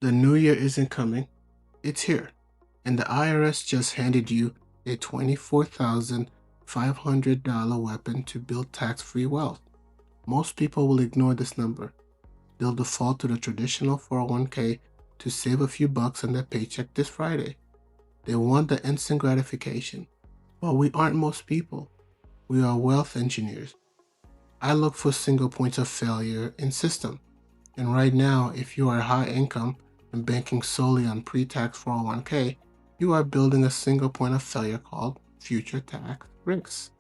The new year isn't coming, it's here. And the IRS just handed you a $24,500 weapon to build tax-free wealth. Most people will ignore this number. They'll default to the traditional 401k to save a few bucks on their paycheck this Friday. They want the instant gratification. But we aren't most people. We are wealth engineers. I look for single points of failure in system. And right now, if you are high income and banking solely on pre-tax 401k, you are building a single point of failure called future tax risks.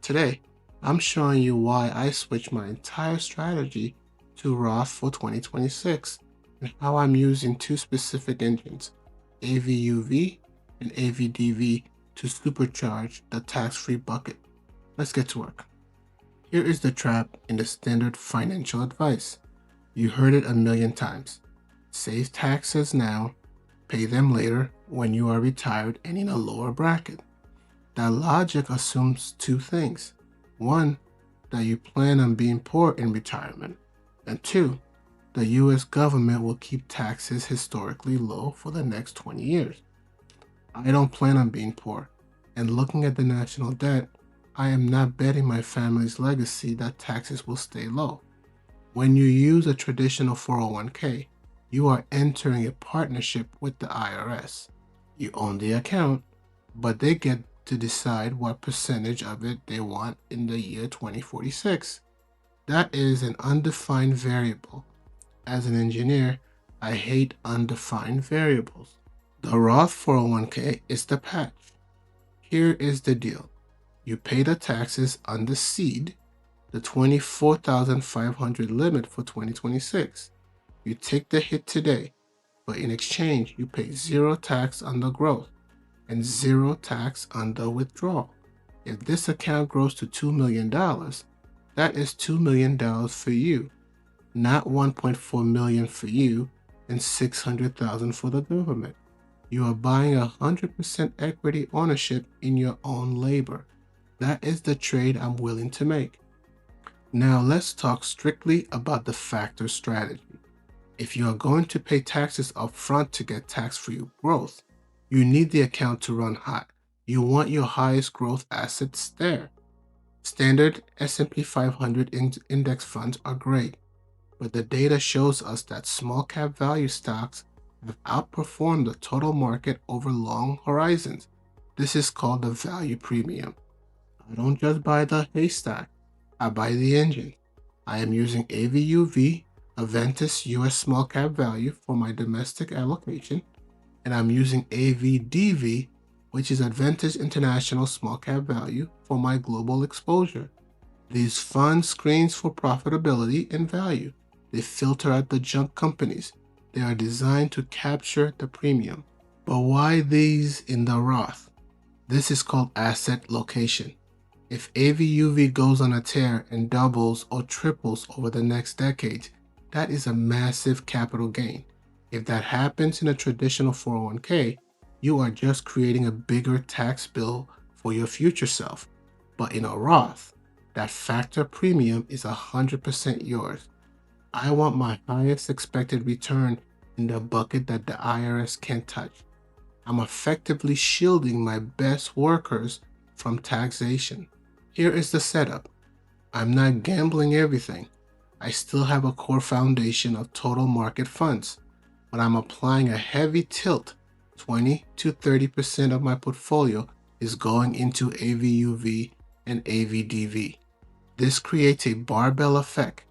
Today, I'm showing you why I switched my entire strategy to Roth for 2026 and how I'm using two specific engines, AVUV and AVDV, to supercharge the tax-free bucket. Let's get to work. Here is the trap in the standard financial advice. You heard it a million times. Save taxes now, pay them later when you are retired and in a lower bracket. That logic assumes two things. One, that you plan on being poor in retirement. And two, the US government will keep taxes historically low for the next 20 years. I don't plan on being poor. And looking at the national debt, I am not betting my family's legacy that taxes will stay low. When you use a traditional 401k, you are entering a partnership with the IRS. You own the account, but they get to decide what percentage of it they want in the year 2046. That is an undefined variable. As an engineer, I hate undefined variables. The Roth 401k is the patch. Here is the deal. You pay the taxes on the seed, the $24,500 limit for 2026. You take the hit today, but in exchange, you pay zero tax on the growth and zero tax on the withdrawal. If this account grows to $2 million, that is $2 million for you, not $1.4 million for you and $600,000 for the government. You are buying 100% equity ownership in your own labor. That is the trade I'm willing to make. Now let's talk strictly about the factor strategy. If you are going to pay taxes up front to get tax-free growth, you need the account to run hot. You want your highest growth assets there. Standard S&P 500 index funds are great, but the data shows us that small cap value stocks have outperformed the total market over long horizons. This is called the value premium. I don't just buy the haystack, I buy the engine. I am using AVUV, Aventis US Small Cap Value, for my domestic allocation, and I'm using AVDV, which is Advantage International Small Cap Value, for my global exposure. These funds screens for profitability and value. They filter out the junk companies. They are designed to capture the premium. But why these in the Roth? This is called asset location. If AVUV goes on a tear and doubles or triples over the next decade, that is a massive capital gain. If that happens in a traditional 401k, you are just creating a bigger tax bill for your future self. But in a Roth, that factor premium is 100% yours. I want my highest expected return in the bucket that the IRS can't touch. I'm effectively shielding my best workers from taxation. Here is the setup. I'm not gambling everything. I still have a core foundation of total market funds, but I'm applying a heavy tilt. 20 to 30% of my portfolio is going into AVUV and AVDV. This creates a barbell effect.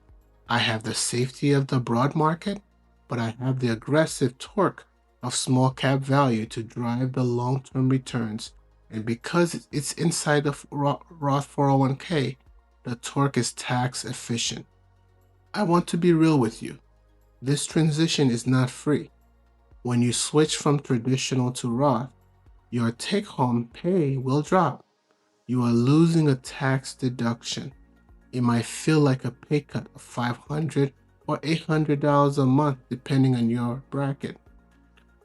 I have the safety of the broad market, but I have the aggressive torque of small cap value to drive the long-term returns. And because it's inside the Roth 401k, the torque is tax efficient. I want to be real with you. This transition is not free. When you switch from traditional to Roth, your take-home pay will drop. You are losing a tax deduction. It might feel like a pay cut of $500 or $800 a month depending on your bracket.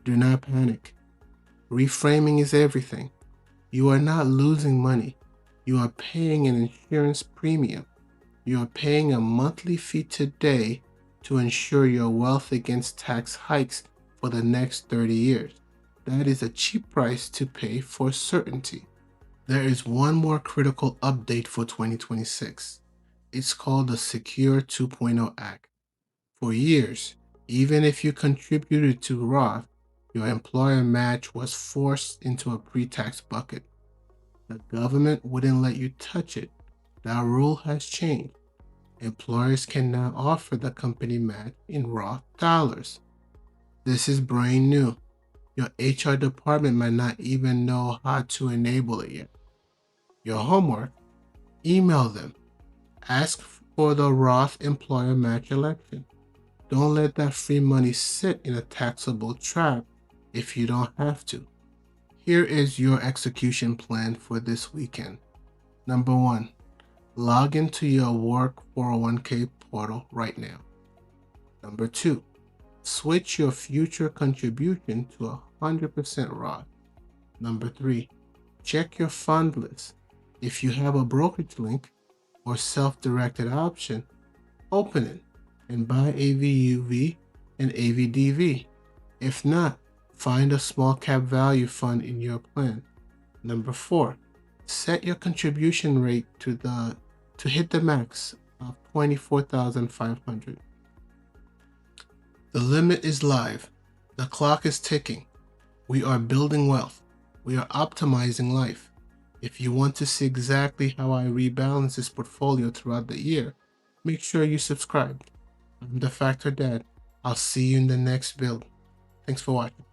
Do not panic. Reframing is everything. You are not losing money. You are paying an insurance premium. You are paying a monthly fee today to ensure your wealth against tax hikes for the next 30 years. That is a cheap price to pay for certainty. There is one more critical update for 2026. It's called the Secure 2.0 Act. For years, even if you contributed to Roth, your employer match was forced into a pre-tax bucket. The government wouldn't let you touch it. That rule has changed. Employers can now offer the company match in Roth dollars. This is brand new. Your HR department might not even know how to enable it yet. Your homework: email them. Ask for the Roth employer match election. Don't let that free money sit in a taxable trap if you don't have to. Here is your execution plan for this weekend. Number 1, log into your work 401k portal right now. Number 2, switch your future contribution to 100% Roth. Number 3, check your fund list. If you have a brokerage link or self-directed option, open it and buy AVUV and AVDV. If not, find a small cap value fund in your plan. Number 4, set your contribution rate to hit the max of $24,500. The limit is live. The clock is ticking. We are building wealth. We are optimizing life. If you want to see exactly how I rebalance this portfolio throughout the year, make sure you subscribe. I'm the Factor Dad. I'll see you in the next build. Thanks for watching.